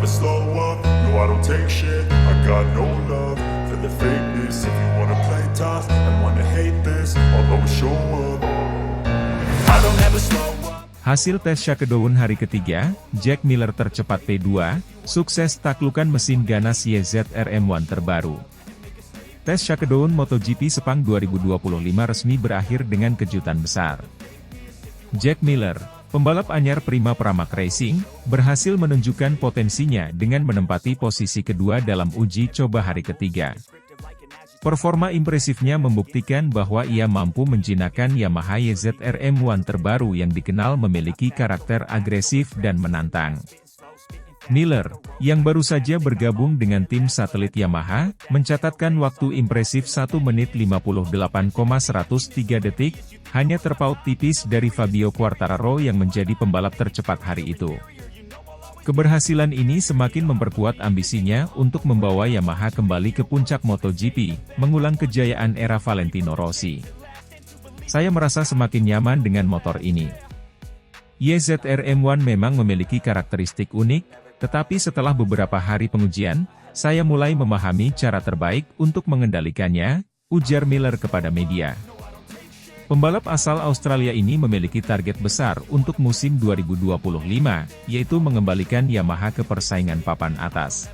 slow up, no I don't take shit. I got no love for the fakeness. If you wanna play tough and wanna hate this, I'll always show up. I don't ever slow up. Hasil tes Shakedown hari ketiga, Jack Miller tercepat P2, sukses taklukkan mesin ganas YZR-M1 terbaru. Tes Shakedown MotoGP Sepang 2025 resmi berakhir dengan kejutan besar. Jack Miller, pembalap anyar Prima Pramac Racing, berhasil menunjukkan potensinya dengan menempati posisi kedua dalam uji coba hari ketiga. Performa impresifnya membuktikan bahwa ia mampu menjinakkan Yamaha YZR-M1 terbaru yang dikenal memiliki karakter agresif dan menantang. Miller, yang baru saja bergabung dengan tim satelit Yamaha, mencatatkan waktu impresif 1 menit 58,103 detik, hanya terpaut tipis dari Fabio Quartararo yang menjadi pembalap tercepat hari itu. Keberhasilan ini semakin memperkuat ambisinya untuk membawa Yamaha kembali ke puncak MotoGP, mengulang kejayaan era Valentino Rossi. Saya merasa semakin nyaman dengan motor ini. YZR-M1 memang memiliki karakteristik unik, tetapi setelah beberapa hari pengujian, saya mulai memahami cara terbaik untuk mengendalikannya, ujar Miller kepada media. Pembalap asal Australia ini memiliki target besar untuk musim 2025, yaitu mengembalikan Yamaha ke persaingan papan atas.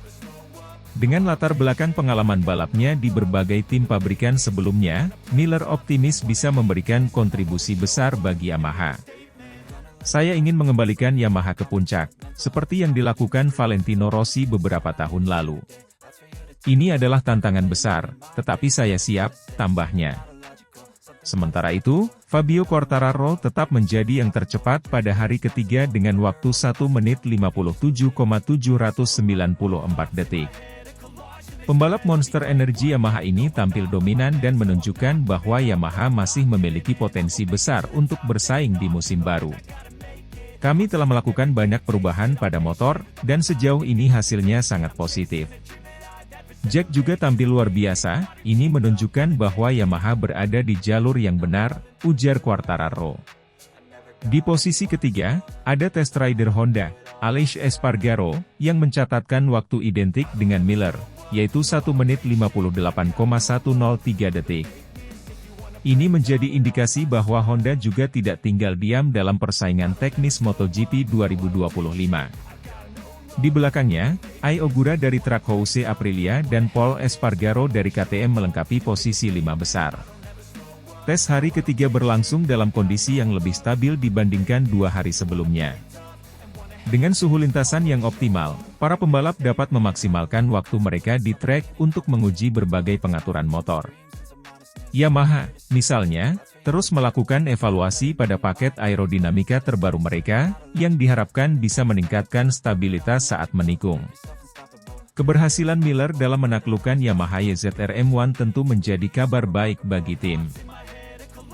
Dengan latar belakang pengalaman balapnya di berbagai tim pabrikan sebelumnya, Miller optimis bisa memberikan kontribusi besar bagi Yamaha. Saya ingin mengembalikan Yamaha ke puncak, seperti yang dilakukan Valentino Rossi beberapa tahun lalu. Ini adalah tantangan besar, tetapi saya siap, tambahnya. Sementara itu, Fabio Quartararo tetap menjadi yang tercepat pada hari ketiga dengan waktu 1 menit 57,794 detik. Pembalap Monster Energy Yamaha ini tampil dominan dan menunjukkan bahwa Yamaha masih memiliki potensi besar untuk bersaing di musim baru. Kami telah melakukan banyak perubahan pada motor, dan sejauh ini hasilnya sangat positif. Jack juga tampil luar biasa, ini menunjukkan bahwa Yamaha berada di jalur yang benar, ujar Quartararo. Di posisi ketiga, ada test rider Honda, Aleix Espargaro, yang mencatatkan waktu identik dengan Miller, yaitu 1 menit 58,103 detik. Ini menjadi indikasi bahwa Honda juga tidak tinggal diam dalam persaingan teknis MotoGP 2025. Di belakangnya, Ai Ogura dari Trackhouse Aprilia dan Pol Espargaro dari KTM melengkapi posisi 5 besar. Tes hari ketiga berlangsung dalam kondisi yang lebih stabil dibandingkan 2 hari sebelumnya. Dengan suhu lintasan yang optimal, para pembalap dapat memaksimalkan waktu mereka di trek untuk menguji berbagai pengaturan motor. Yamaha, misalnya, terus melakukan evaluasi pada paket aerodinamika terbaru mereka, yang diharapkan bisa meningkatkan stabilitas saat menikung. Keberhasilan Miller dalam menaklukkan Yamaha YZR-M1 tentu menjadi kabar baik bagi tim.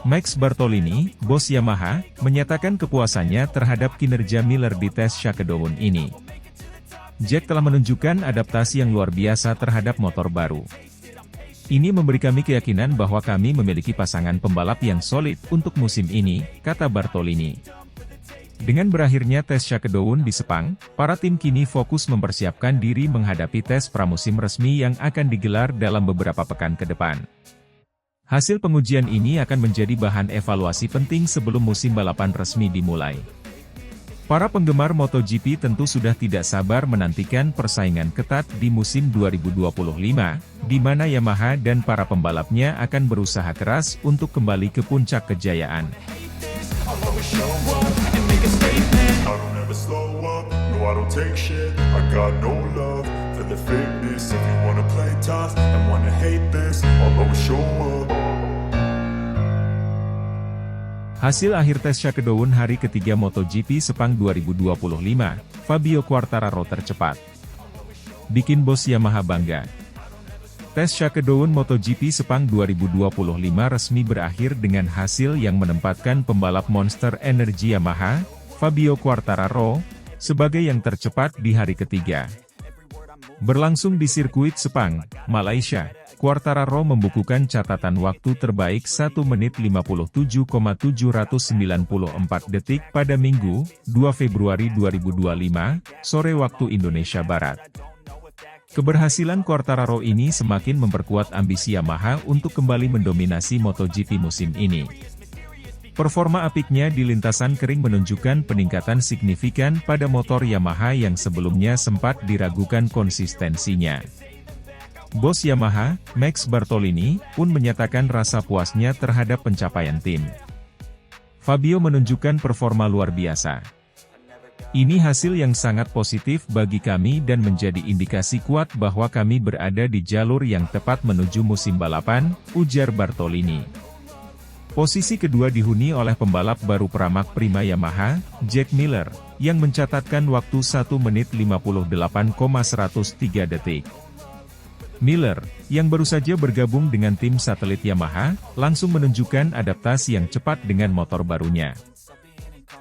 Max Bartolini, bos Yamaha, menyatakan kepuasannya terhadap kinerja Miller di tes Shakedown ini. Jack telah menunjukkan adaptasi yang luar biasa terhadap motor baru. Ini memberi kami keyakinan bahwa kami memiliki pasangan pembalap yang solid untuk musim ini, kata Bartolini. Dengan berakhirnya tes Shakedown di Sepang, para tim kini fokus mempersiapkan diri menghadapi tes pramusim resmi yang akan digelar dalam beberapa pekan ke depan. Hasil pengujian ini akan menjadi bahan evaluasi penting sebelum musim balapan resmi dimulai. Para penggemar MotoGP tentu sudah tidak sabar menantikan persaingan ketat di musim 2025, di mana Yamaha dan para pembalapnya akan berusaha keras untuk kembali ke puncak kejayaan. Hasil akhir tes Shakedown hari ketiga MotoGP Sepang 2025, Fabio Quartararo tercepat. Bikin bos Yamaha bangga. Tes Shakedown MotoGP Sepang 2025 resmi berakhir dengan hasil yang menempatkan pembalap Monster Energy Yamaha, Fabio Quartararo, sebagai yang tercepat di hari ketiga. Berlangsung di sirkuit Sepang, Malaysia, Quartararo membukukan catatan waktu terbaik 1 menit 57,794 detik pada Minggu, 2 Februari 2025, sore waktu Indonesia Barat. Keberhasilan Quartararo ini semakin memperkuat ambisi Yamaha untuk kembali mendominasi MotoGP musim ini. Performa apiknya di lintasan kering menunjukkan peningkatan signifikan pada motor Yamaha yang sebelumnya sempat diragukan konsistensinya. Bos Yamaha, Max Bartolini, pun menyatakan rasa puasnya terhadap pencapaian tim. Fabio menunjukkan performa luar biasa. Ini hasil yang sangat positif bagi kami dan menjadi indikasi kuat bahwa kami berada di jalur yang tepat menuju musim balapan, ujar Bartolini. Posisi kedua dihuni oleh pembalap baru Pramac Prima Yamaha, Jack Miller, yang mencatatkan waktu 1 menit 58,103 detik. Miller, yang baru saja bergabung dengan tim satelit Yamaha, langsung menunjukkan adaptasi yang cepat dengan motor barunya.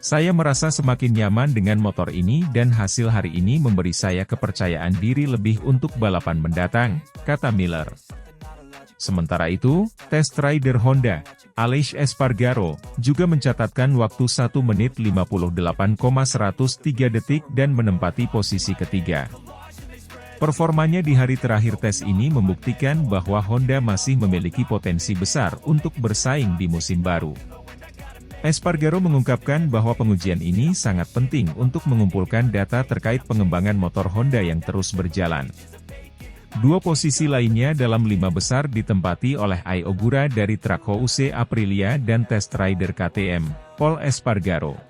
Saya merasa semakin nyaman dengan motor ini dan hasil hari ini memberi saya kepercayaan diri lebih untuk balapan mendatang, kata Miller. Sementara itu, test rider Honda, Aleix Espargaro, juga mencatatkan waktu 1 menit 58,103 detik dan menempati posisi ketiga. Performanya di hari terakhir tes ini membuktikan bahwa Honda masih memiliki potensi besar untuk bersaing di musim baru. Espargaro mengungkapkan bahwa pengujian ini sangat penting untuk mengumpulkan data terkait pengembangan motor Honda yang terus berjalan. Dua posisi lainnya dalam 5 besar ditempati oleh Ai Ogura dari Track-House Aprilia dan test rider KTM, Pol Espargaro.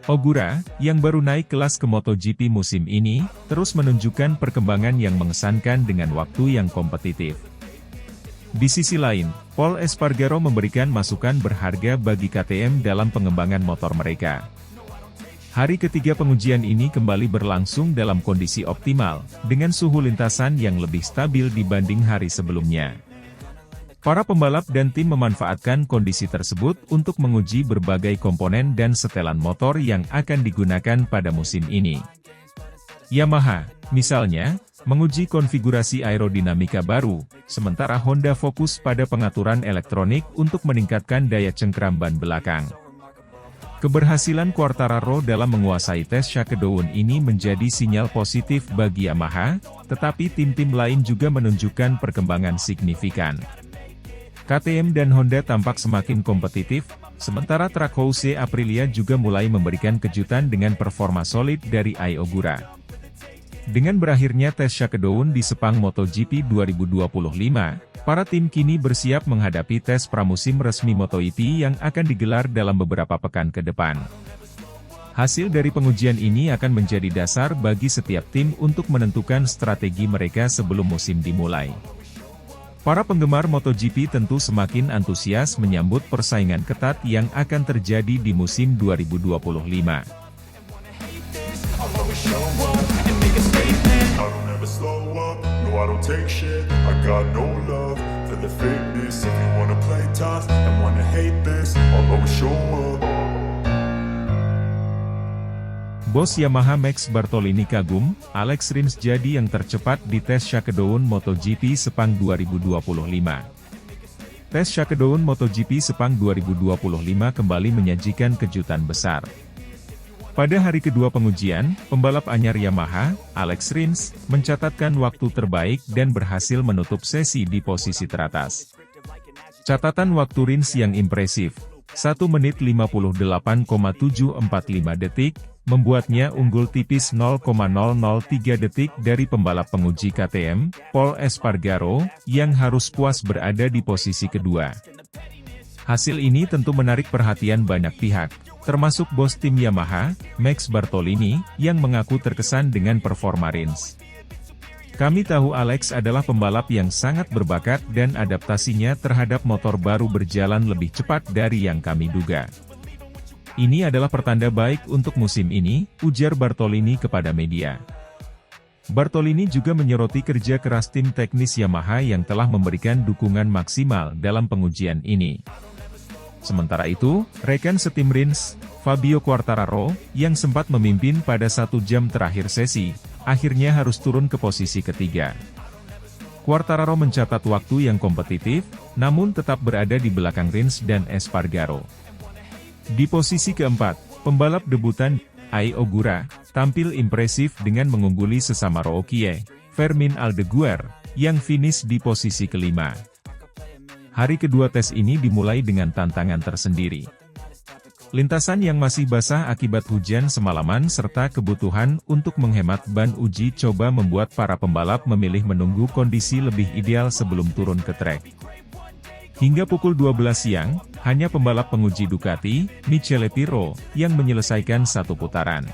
Ogura, yang baru naik kelas ke MotoGP musim ini, terus menunjukkan perkembangan yang mengesankan dengan waktu yang kompetitif. Di sisi lain, Pol Espargaro memberikan masukan berharga bagi KTM dalam pengembangan motor mereka. Hari ketiga pengujian ini kembali berlangsung dalam kondisi optimal, dengan suhu lintasan yang lebih stabil dibanding hari sebelumnya. Para pembalap dan tim memanfaatkan kondisi tersebut untuk menguji berbagai komponen dan setelan motor yang akan digunakan pada musim ini. Yamaha, misalnya, menguji konfigurasi aerodinamika baru, sementara Honda fokus pada pengaturan elektronik untuk meningkatkan daya cengkram ban belakang. Keberhasilan Quartararo dalam menguasai tes shakedown ini menjadi sinyal positif bagi Yamaha, tetapi tim-tim lain juga menunjukkan perkembangan signifikan. KTM dan Honda tampak semakin kompetitif, sementara Track-House Aprilia juga mulai memberikan kejutan dengan performa solid dari Ai Ogura. Dengan berakhirnya tes shakedown di Sepang MotoGP 2025, para tim kini bersiap menghadapi tes pramusim resmi MotoGP yang akan digelar dalam beberapa pekan ke depan. Hasil dari pengujian ini akan menjadi dasar bagi setiap tim untuk menentukan strategi mereka sebelum musim dimulai. Para penggemar MotoGP tentu semakin antusias menyambut persaingan ketat yang akan terjadi di musim 2025. Bos Yamaha Max Bartolini kagum, Alex Rins jadi yang tercepat di tes shakedown MotoGP Sepang 2025. Tes shakedown MotoGP Sepang 2025 kembali menyajikan kejutan besar. Pada hari kedua pengujian, pembalap anyar Yamaha, Alex Rins, mencatatkan waktu terbaik dan berhasil menutup sesi di posisi teratas. Catatan waktu Rins yang impresif, 1 menit 58,745 detik, membuatnya unggul tipis 0,003 detik dari pembalap penguji KTM, Pol Espargaro, yang harus puas berada di posisi kedua. Hasil ini tentu menarik perhatian banyak pihak, termasuk bos tim Yamaha, Max Bartolini, yang mengaku terkesan dengan performa Rins. Kami tahu Alex adalah pembalap yang sangat berbakat dan adaptasinya terhadap motor baru berjalan lebih cepat dari yang kami duga. Ini adalah pertanda baik untuk musim ini, ujar Bartolini kepada media. Bartolini juga menyoroti kerja keras tim teknis Yamaha yang telah memberikan dukungan maksimal dalam pengujian ini. Sementara itu, rekan setim Rins, Fabio Quartararo, yang sempat memimpin pada 1 jam terakhir sesi, akhirnya harus turun ke posisi ketiga. Quartararo mencatat waktu yang kompetitif, namun tetap berada di belakang Rins dan Espargaro. Di posisi keempat, pembalap debutan, Ai Ogura, tampil impresif dengan mengungguli sesama rookie, Fermin Aldeguer, yang finish di posisi kelima. Hari kedua tes ini dimulai dengan tantangan tersendiri. Lintasan yang masih basah akibat hujan semalaman serta kebutuhan untuk menghemat ban uji coba membuat para pembalap memilih menunggu kondisi lebih ideal sebelum turun ke trek. Hingga pukul 12 siang, hanya pembalap penguji Ducati, Michele Pirro, yang menyelesaikan satu putaran.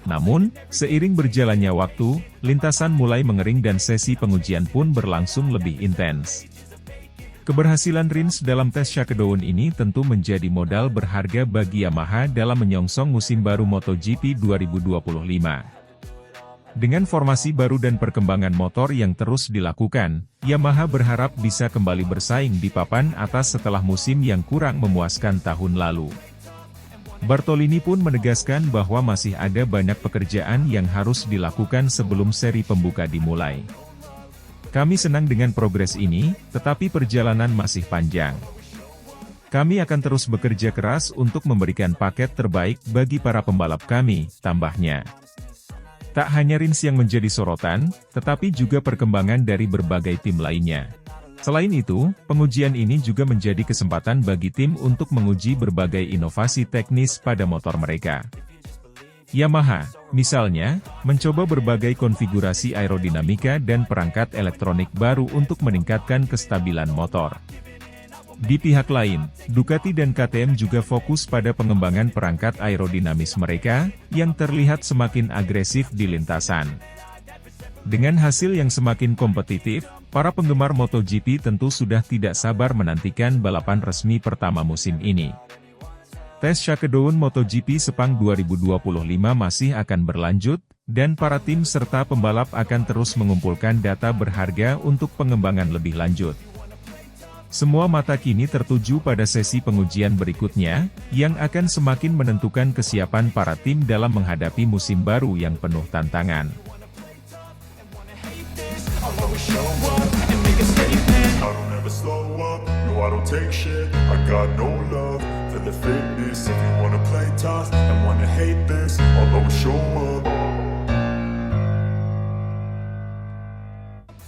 Namun, seiring berjalannya waktu, lintasan mulai mengering dan sesi pengujian pun berlangsung lebih intens. Keberhasilan Rins dalam tes shakedown ini tentu menjadi modal berharga bagi Yamaha dalam menyongsong musim baru MotoGP 2025. Dengan formasi baru dan perkembangan motor yang terus dilakukan, Yamaha berharap bisa kembali bersaing di papan atas setelah musim yang kurang memuaskan tahun lalu. Bartolini pun menegaskan bahwa masih ada banyak pekerjaan yang harus dilakukan sebelum seri pembuka dimulai. Kami senang dengan progres ini, tetapi perjalanan masih panjang. Kami akan terus bekerja keras untuk memberikan paket terbaik bagi para pembalap kami, tambahnya. Tak hanya Rins yang menjadi sorotan, tetapi juga perkembangan dari berbagai tim lainnya. Selain itu, pengujian ini juga menjadi kesempatan bagi tim untuk menguji berbagai inovasi teknis pada motor mereka. Yamaha, misalnya, mencoba berbagai konfigurasi aerodinamika dan perangkat elektronik baru untuk meningkatkan kestabilan motor. Di pihak lain, Ducati dan KTM juga fokus pada pengembangan perangkat aerodinamis mereka, yang terlihat semakin agresif di lintasan. Dengan hasil yang semakin kompetitif, para penggemar MotoGP tentu sudah tidak sabar menantikan balapan resmi pertama musim ini. Tes shakedown MotoGP Sepang 2025 masih akan berlanjut, dan para tim serta pembalap akan terus mengumpulkan data berharga untuk pengembangan lebih lanjut. Semua mata kini tertuju pada sesi pengujian berikutnya, yang akan semakin menentukan kesiapan para tim dalam menghadapi musim baru yang penuh tantangan.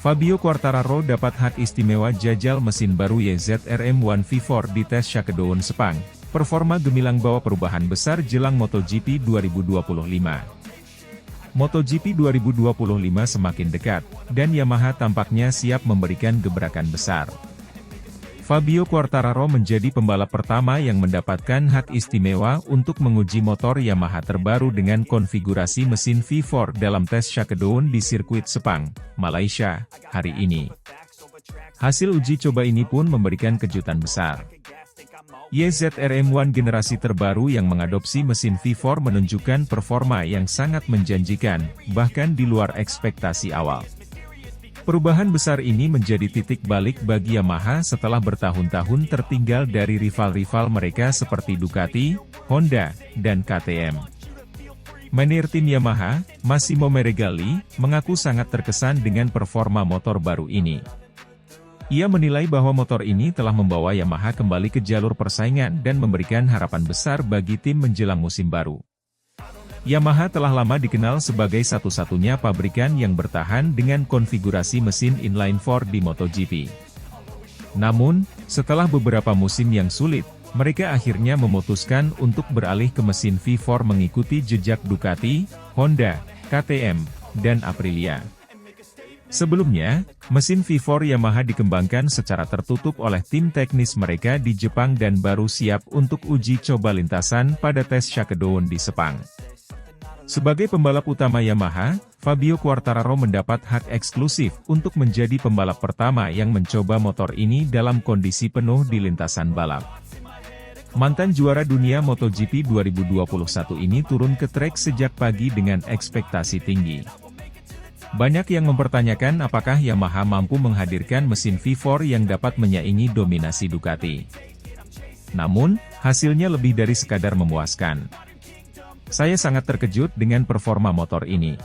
Fabio Quartararo dapat hak istimewa jajal mesin baru YZR-M1 V4 di tes shakedown Sepang. Performa gemilang bawa perubahan besar jelang MotoGP 2025. MotoGP 2025 semakin dekat, dan Yamaha tampaknya siap memberikan gebrakan besar. Fabio Quartararo menjadi pembalap pertama yang mendapatkan hak istimewa untuk menguji motor Yamaha terbaru dengan konfigurasi mesin V4 dalam tes shakedown di sirkuit Sepang, Malaysia, hari ini. Hasil uji coba ini pun memberikan kejutan besar. YZR-M1 generasi terbaru yang mengadopsi mesin V4 menunjukkan performa yang sangat menjanjikan, bahkan di luar ekspektasi awal. Perubahan besar ini menjadi titik balik bagi Yamaha setelah bertahun-tahun tertinggal dari rival-rival mereka seperti Ducati, Honda, dan KTM. Manajer tim Yamaha, Massimo Meregali, mengaku sangat terkesan dengan performa motor baru ini. Ia menilai bahwa motor ini telah membawa Yamaha kembali ke jalur persaingan dan memberikan harapan besar bagi tim menjelang musim baru. Yamaha telah lama dikenal sebagai satu-satunya pabrikan yang bertahan dengan konfigurasi mesin inline-4 di MotoGP. Namun, setelah beberapa musim yang sulit, mereka akhirnya memutuskan untuk beralih ke mesin V4 mengikuti jejak Ducati, Honda, KTM, dan Aprilia. Sebelumnya, mesin V4 Yamaha dikembangkan secara tertutup oleh tim teknis mereka di Jepang dan baru siap untuk uji coba lintasan pada tes shakedown di Sepang. Sebagai pembalap utama Yamaha, Fabio Quartararo mendapat hak eksklusif untuk menjadi pembalap pertama yang mencoba motor ini dalam kondisi penuh di lintasan balap. Mantan juara dunia MotoGP 2021 ini turun ke trek sejak pagi dengan ekspektasi tinggi. Banyak yang mempertanyakan apakah Yamaha mampu menghadirkan mesin V4 yang dapat menyaingi dominasi Ducati. Namun, hasilnya lebih dari sekadar memuaskan. Saya sangat terkejut dengan performa motor ini.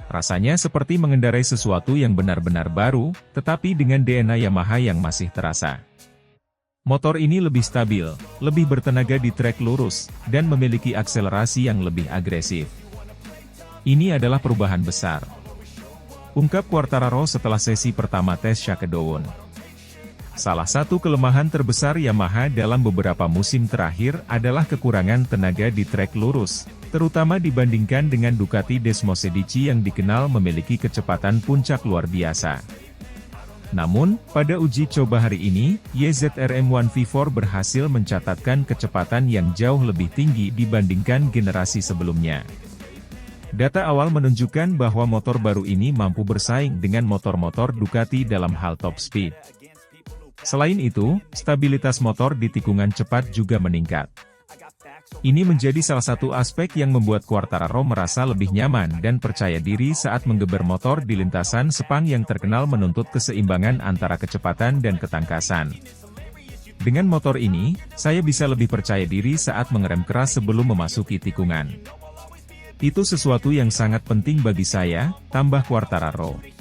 Rasanya seperti mengendarai sesuatu yang benar-benar baru, tetapi dengan DNA Yamaha yang masih terasa. Motor ini lebih stabil, lebih bertenaga di trek lurus, dan memiliki akselerasi yang lebih agresif. Ini adalah perubahan besar, ungkap Quartararo setelah sesi pertama tes Shakedown. Salah satu kelemahan terbesar Yamaha dalam beberapa musim terakhir adalah kekurangan tenaga di trek lurus, terutama dibandingkan dengan Ducati Desmosedici yang dikenal memiliki kecepatan puncak luar biasa. Namun, pada uji coba hari ini, YZR-M1 V4 berhasil mencatatkan kecepatan yang jauh lebih tinggi dibandingkan generasi sebelumnya. Data awal menunjukkan bahwa motor baru ini mampu bersaing dengan motor-motor Ducati dalam hal top speed. Selain itu, stabilitas motor di tikungan cepat juga meningkat. Ini menjadi salah satu aspek yang membuat Quartararo merasa lebih nyaman dan percaya diri saat menggeber motor di lintasan Sepang yang terkenal menuntut keseimbangan antara kecepatan dan ketangkasan. Dengan motor ini, saya bisa lebih percaya diri saat mengerem keras sebelum memasuki tikungan. Itu sesuatu yang sangat penting bagi saya, tambah Quartararo.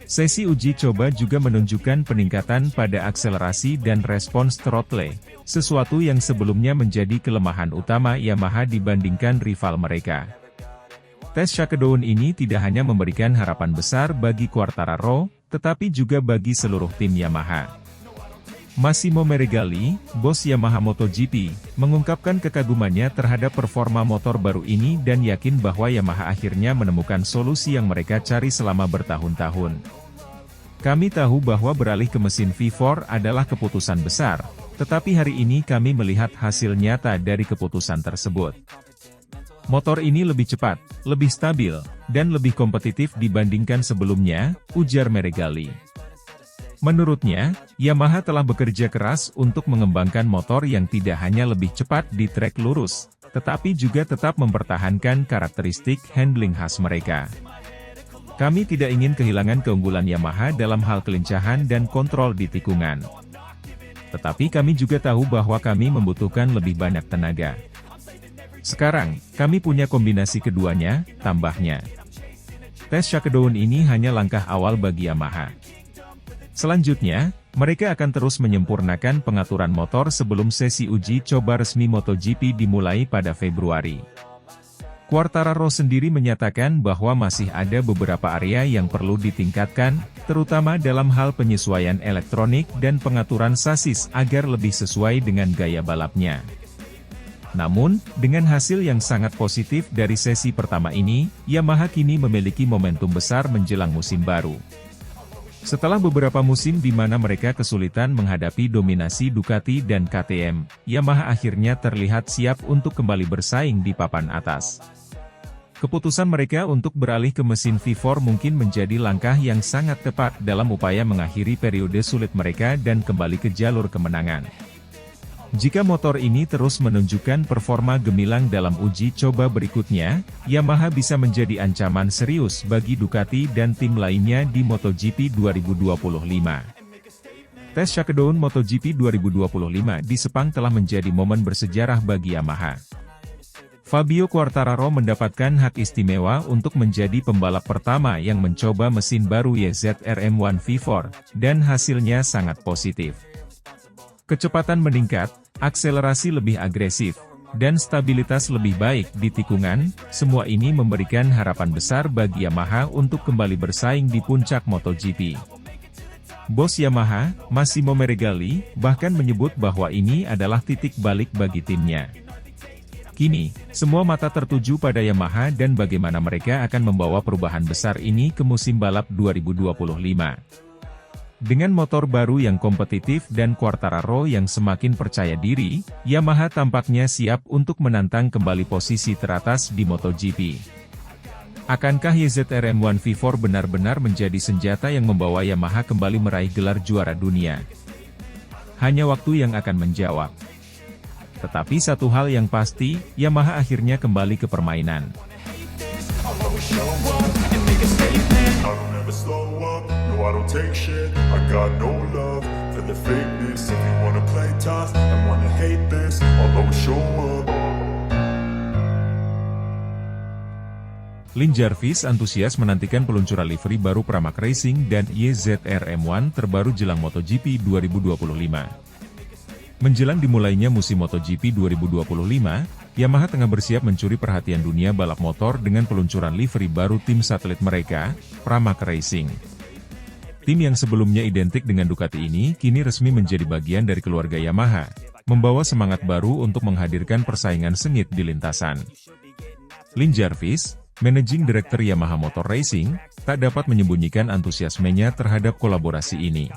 Sesi uji coba juga menunjukkan peningkatan pada akselerasi dan respons throttle, sesuatu yang sebelumnya menjadi kelemahan utama Yamaha dibandingkan rival mereka. Tes Shakedown ini tidak hanya memberikan harapan besar bagi Quartararo, tetapi juga bagi seluruh tim Yamaha. Massimo Meregali, bos Yamaha MotoGP, mengungkapkan kekagumannya terhadap performa motor baru ini dan yakin bahwa Yamaha akhirnya menemukan solusi yang mereka cari selama bertahun-tahun. Kami tahu bahwa beralih ke mesin V4 adalah keputusan besar, tetapi hari ini kami melihat hasil nyata dari keputusan tersebut. Motor ini lebih cepat, lebih stabil, dan lebih kompetitif dibandingkan sebelumnya, ujar Meregali. Menurutnya, Yamaha telah bekerja keras untuk mengembangkan motor yang tidak hanya lebih cepat di trek lurus, tetapi juga tetap mempertahankan karakteristik handling khas mereka. Kami tidak ingin kehilangan keunggulan Yamaha dalam hal kelincahan dan kontrol di tikungan. Tetapi kami juga tahu bahwa kami membutuhkan lebih banyak tenaga. Sekarang, kami punya kombinasi keduanya, tambahnya. Tes Shakedown ini hanya langkah awal bagi Yamaha. Selanjutnya, mereka akan terus menyempurnakan pengaturan motor sebelum sesi uji coba resmi MotoGP dimulai pada Februari. Quartararo sendiri menyatakan bahwa masih ada beberapa area yang perlu ditingkatkan, terutama dalam hal penyesuaian elektronik dan pengaturan sasis agar lebih sesuai dengan gaya balapnya. Namun, dengan hasil yang sangat positif dari sesi pertama ini, Yamaha kini memiliki momentum besar menjelang musim baru. Setelah beberapa musim di mana mereka kesulitan menghadapi dominasi Ducati dan KTM, Yamaha akhirnya terlihat siap untuk kembali bersaing di papan atas. Keputusan mereka untuk beralih ke mesin V4 mungkin menjadi langkah yang sangat tepat dalam upaya mengakhiri periode sulit mereka dan kembali ke jalur kemenangan. Jika motor ini terus menunjukkan performa gemilang dalam uji coba berikutnya, Yamaha bisa menjadi ancaman serius bagi Ducati dan tim lainnya di MotoGP 2025. Tes Shakedown MotoGP 2025 di Sepang telah menjadi momen bersejarah bagi Yamaha. Fabio Quartararo mendapatkan hak istimewa untuk menjadi pembalap pertama yang mencoba mesin baru YZR-M1 V4, dan hasilnya sangat positif. Kecepatan meningkat, akselerasi lebih agresif, dan stabilitas lebih baik di tikungan, semua ini memberikan harapan besar bagi Yamaha untuk kembali bersaing di puncak MotoGP. Bos Yamaha, Massimo Meregali, bahkan menyebut bahwa ini adalah titik balik bagi timnya. Kini, semua mata tertuju pada Yamaha dan bagaimana mereka akan membawa perubahan besar ini ke musim balap 2025. Dengan motor baru yang kompetitif dan Quartararo yang semakin percaya diri, Yamaha tampaknya siap untuk menantang kembali posisi teratas di MotoGP. Akankah YZR-M1 V4 benar-benar menjadi senjata yang membawa Yamaha kembali meraih gelar juara dunia? Hanya waktu yang akan menjawab. Tetapi satu hal yang pasti, Yamaha akhirnya kembali ke permainan. Lin Jarvis antusias menantikan peluncuran livery baru Pramac Racing dan YZR M1 terbaru jelang MotoGP 2025. Menjelang dimulainya musim MotoGP 2025, Yamaha tengah bersiap mencuri perhatian dunia balap motor dengan peluncuran livery baru tim satelit mereka, Pramac Racing. Tim yang sebelumnya identik dengan Ducati ini kini resmi menjadi bagian dari keluarga Yamaha, membawa semangat baru untuk menghadirkan persaingan sengit di lintasan. Lin Jarvis, Managing Director Yamaha Motor Racing, tak dapat menyembunyikan antusiasmenya terhadap kolaborasi ini.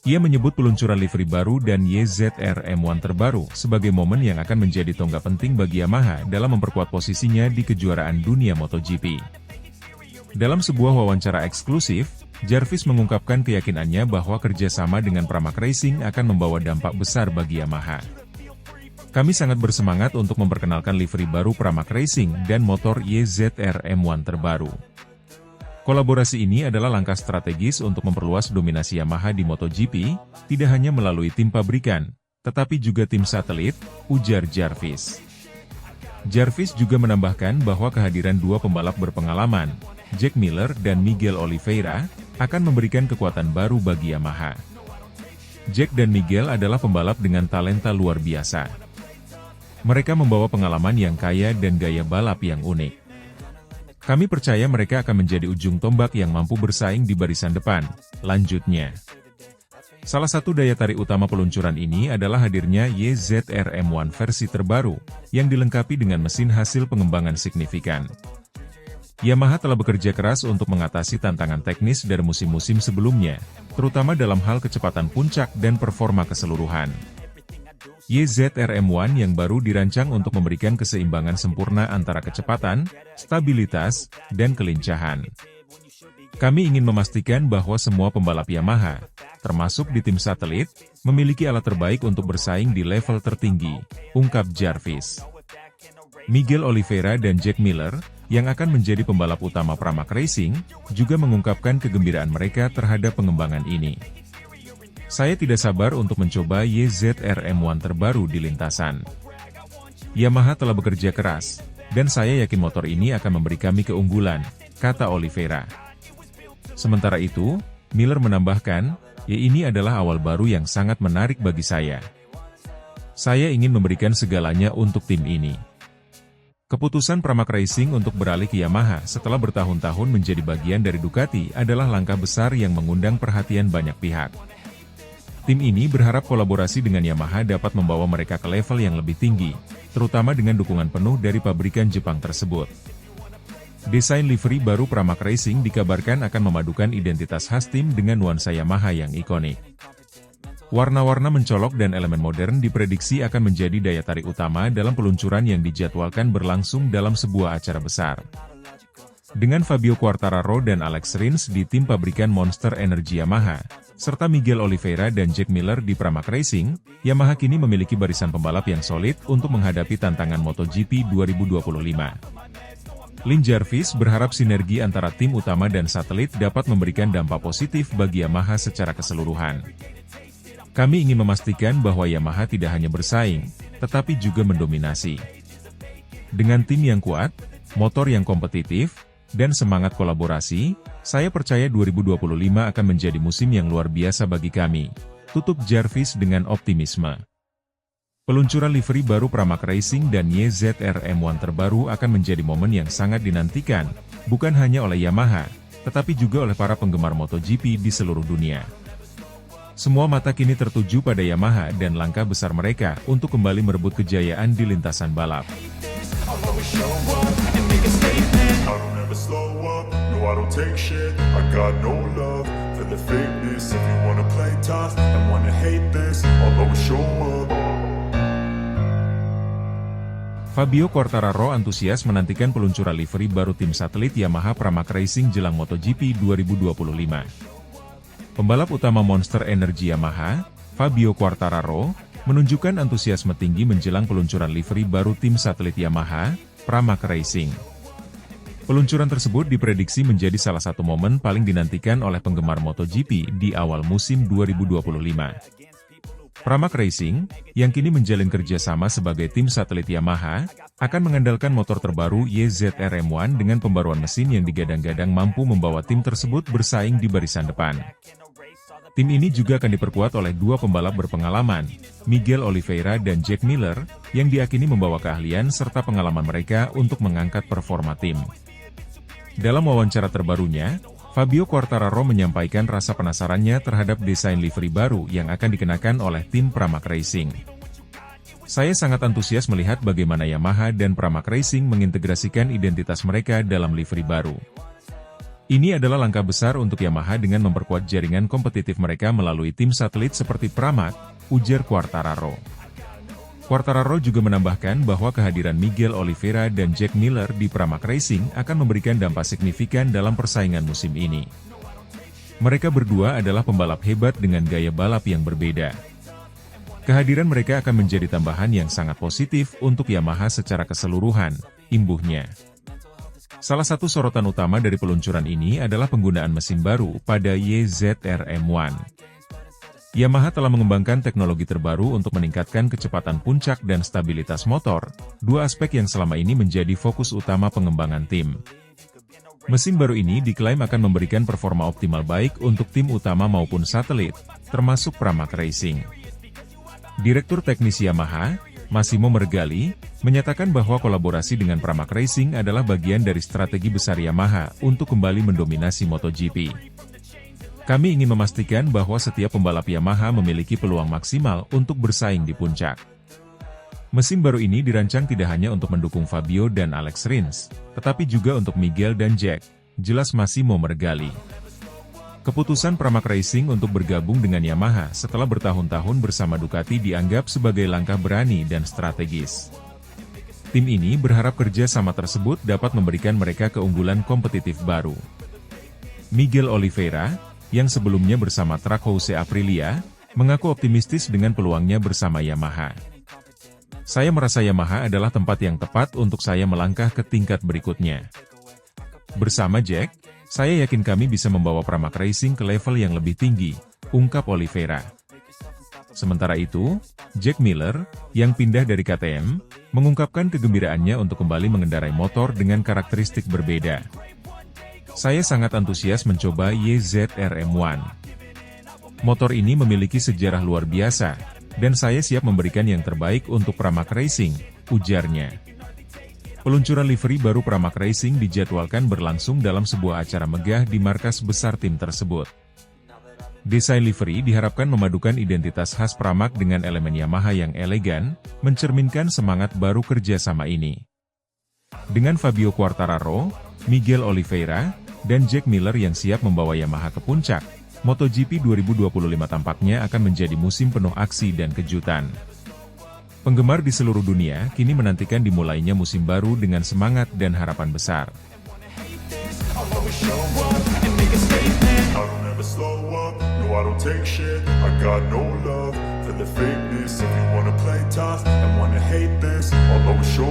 Ia menyebut peluncuran livery baru dan YZR M1 terbaru sebagai momen yang akan menjadi tonggak penting bagi Yamaha dalam memperkuat posisinya di kejuaraan dunia MotoGP. Dalam sebuah wawancara eksklusif, Jarvis mengungkapkan keyakinannya bahwa kerjasama dengan Pramac Racing akan membawa dampak besar bagi Yamaha. Kami sangat bersemangat untuk memperkenalkan livery baru Pramac Racing dan motor YZR M1 terbaru. Kolaborasi ini adalah langkah strategis untuk memperluas dominasi Yamaha di MotoGP, tidak hanya melalui tim pabrikan, tetapi juga tim satelit, ujar Jarvis. Jarvis juga menambahkan bahwa kehadiran dua pembalap berpengalaman, Jack Miller dan Miguel Oliveira, akan memberikan kekuatan baru bagi Yamaha. Jack dan Miguel adalah pembalap dengan talenta luar biasa. Mereka membawa pengalaman yang kaya dan gaya balap yang unik. Kami percaya mereka akan menjadi ujung tombak yang mampu bersaing di barisan depan, lanjutnya. Salah satu daya tarik utama peluncuran ini adalah hadirnya YZR M1 versi terbaru, yang dilengkapi dengan mesin hasil pengembangan signifikan. Yamaha telah bekerja keras untuk mengatasi tantangan teknis dari musim-musim sebelumnya, terutama dalam hal kecepatan puncak dan performa keseluruhan. YZR M1 yang baru dirancang untuk memberikan keseimbangan sempurna antara kecepatan, stabilitas, dan kelincahan. Kami ingin memastikan bahwa semua pembalap Yamaha, termasuk di tim satelit, memiliki alat terbaik untuk bersaing di level tertinggi, ungkap Jarvis. Miguel Oliveira dan Jack Miller, yang akan menjadi pembalap utama Pramac Racing, juga mengungkapkan kegembiraan mereka terhadap pengembangan ini. Saya tidak sabar untuk mencoba YZR M1 terbaru di lintasan. Yamaha telah bekerja keras, dan saya yakin motor ini akan memberi kami keunggulan, kata Oliveira. Sementara itu, Miller menambahkan, ini adalah awal baru yang sangat menarik bagi saya. Saya ingin memberikan segalanya untuk tim ini. Keputusan Pramac Racing untuk beralih ke Yamaha setelah bertahun-tahun menjadi bagian dari Ducati adalah langkah besar yang mengundang perhatian banyak pihak. Tim ini berharap kolaborasi dengan Yamaha dapat membawa mereka ke level yang lebih tinggi, terutama dengan dukungan penuh dari pabrikan Jepang tersebut. Desain livery baru Pramac Racing dikabarkan akan memadukan identitas khas tim dengan nuansa Yamaha yang ikonik. Warna-warna mencolok dan elemen modern diprediksi akan menjadi daya tarik utama dalam peluncuran yang dijadwalkan berlangsung dalam sebuah acara besar. Dengan Fabio Quartararo dan Alex Rins di tim pabrikan Monster Energy Yamaha, serta Miguel Oliveira dan Jack Miller di Pramac Racing, Yamaha kini memiliki barisan pembalap yang solid untuk menghadapi tantangan MotoGP 2025. Lin Jarvis berharap sinergi antara tim utama dan satelit dapat memberikan dampak positif bagi Yamaha secara keseluruhan. Kami ingin memastikan bahwa Yamaha tidak hanya bersaing, tetapi juga mendominasi. Dengan tim yang kuat, motor yang kompetitif, dan semangat kolaborasi, saya percaya 2025 akan menjadi musim yang luar biasa bagi kami, tutup Jarvis dengan optimisme. Peluncuran livery baru Pramac Racing dan YZR M1 terbaru akan menjadi momen yang sangat dinantikan, bukan hanya oleh Yamaha, tetapi juga oleh para penggemar MotoGP di seluruh dunia. Semua mata kini tertuju pada Yamaha dan langkah besar mereka untuk kembali merebut kejayaan di lintasan balap. I don't take shit, I got no love for the fakeness. If you wanna play tough and wanna hate this, I'll always show up. Fabio Quartararo antusias menantikan peluncuran livery baru tim satelit Yamaha Pramac Racing jelang MotoGP 2025. Pembalap utama Monster Energy Yamaha, Fabio Quartararo, menunjukkan antusiasme tinggi menjelang peluncuran livery baru tim satelit Yamaha, Pramac Racing. Peluncuran tersebut diprediksi menjadi salah satu momen paling dinantikan oleh penggemar MotoGP di awal musim 2025. Pramac Racing, yang kini menjalin kerjasama sebagai tim satelit Yamaha, akan mengandalkan motor terbaru YZR M1 dengan pembaruan mesin yang digadang-gadang mampu membawa tim tersebut bersaing di barisan depan. Tim ini juga akan diperkuat oleh dua pembalap berpengalaman, Miguel Oliveira dan Jack Miller, yang diakini membawa keahlian serta pengalaman mereka untuk mengangkat performa tim. Dalam wawancara terbarunya, Fabio Quartararo menyampaikan rasa penasarannya terhadap desain livery baru yang akan dikenakan oleh tim Pramac Racing. Saya sangat antusias melihat bagaimana Yamaha dan Pramac Racing mengintegrasikan identitas mereka dalam livery baru. Ini adalah langkah besar untuk Yamaha dengan memperkuat jaringan kompetitif mereka melalui tim satelit seperti Pramac, ujar Quartararo. Quartararo juga menambahkan bahwa kehadiran Miguel Oliveira dan Jack Miller di Pramac Racing akan memberikan dampak signifikan dalam persaingan musim ini. Mereka berdua adalah pembalap hebat dengan gaya balap yang berbeda. Kehadiran mereka akan menjadi tambahan yang sangat positif untuk Yamaha secara keseluruhan, imbuhnya. Salah satu sorotan utama dari peluncuran ini adalah penggunaan mesin baru pada YZR M1. Yamaha telah mengembangkan teknologi terbaru untuk meningkatkan kecepatan puncak dan stabilitas motor, dua aspek yang selama ini menjadi fokus utama pengembangan tim. Mesin baru ini diklaim akan memberikan performa optimal baik untuk tim utama maupun satelit, termasuk Pramac Racing. Direktur Teknis Yamaha, Massimo Mergali, menyatakan bahwa kolaborasi dengan Pramac Racing adalah bagian dari strategi besar Yamaha untuk kembali mendominasi MotoGP. Kami ingin memastikan bahwa setiap pembalap Yamaha memiliki peluang maksimal untuk bersaing di puncak. Mesin baru ini dirancang tidak hanya untuk mendukung Fabio dan Alex Rins, tetapi juga untuk Miguel dan Jack, jelas Massimo Mergali. Keputusan Pramac Racing untuk bergabung dengan Yamaha setelah bertahun-tahun bersama Ducati dianggap sebagai langkah berani dan strategis. Tim ini berharap kerja sama tersebut dapat memberikan mereka keunggulan kompetitif baru. Miguel Oliveira, yang sebelumnya bersama Trackhouse Aprilia, mengaku optimistis dengan peluangnya bersama Yamaha. Saya merasa Yamaha adalah tempat yang tepat untuk saya melangkah ke tingkat berikutnya. Bersama Jack, saya yakin kami bisa membawa Pramac Racing ke level yang lebih tinggi, ungkap Oliveira. Sementara itu, Jack Miller, yang pindah dari KTM, mengungkapkan kegembiraannya untuk kembali mengendarai motor dengan karakteristik berbeda. Saya sangat antusias mencoba YZR M1. Motor ini memiliki sejarah luar biasa, dan saya siap memberikan yang terbaik untuk Pramac Racing, ujarnya. Peluncuran livery baru Pramac Racing dijadwalkan berlangsung dalam sebuah acara megah di markas besar tim tersebut. Desain livery diharapkan memadukan identitas khas Pramac dengan elemen Yamaha yang elegan, mencerminkan semangat baru kerjasama ini. Dengan Fabio Quartararo, Miguel Oliveira, dan Jack Miller yang siap membawa Yamaha ke puncak, MotoGP 2025 tampaknya akan menjadi musim penuh aksi dan kejutan. Penggemar di seluruh dunia kini menantikan dimulainya musim baru dengan semangat dan harapan besar. Show